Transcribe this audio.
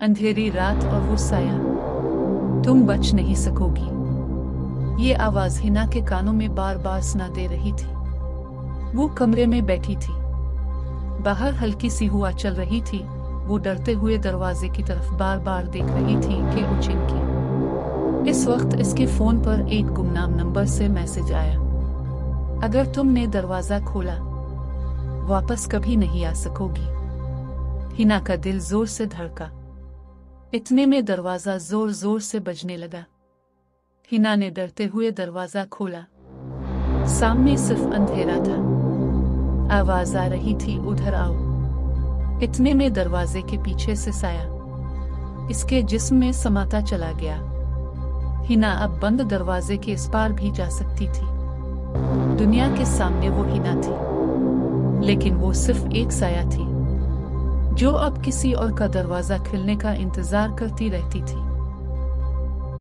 अंधेरी रात और वो साया, तुम बच नहीं सकोगी। ये आवाज हिना के कानों में बार बार सुना दे रही थी। वो कमरे में बैठी थी, बाहर हल्की सी हवा चल रही थी। वो डरते हुए दरवाजे की तरफ बार बार देख रही थी कि वो चिंकी। इस वक्त इसके फोन पर एक गुमनाम नंबर से मैसेज आया, अगर तुमने दरवाजा खोला वापस कभी नहीं आ सकोगी। हिना का दिल जोर से धड़का। इतने में दरवाजा जोर जोर से बजने लगा। हिना ने डरते हुए दरवाजा खोला। सामने सिर्फ अंधेरा था। आवाज आ रही थी, उधर आओ। इतने में दरवाजे के पीछे से साया इसके जिस्म में समाता चला गया। हिना अब बंद दरवाजे के इस पार भी जा सकती थी। दुनिया के सामने वो हिना थी, लेकिन वो सिर्फ एक साया थी जो अब किसी और का दरवाजा खुलने का इंतजार करती रहती थी।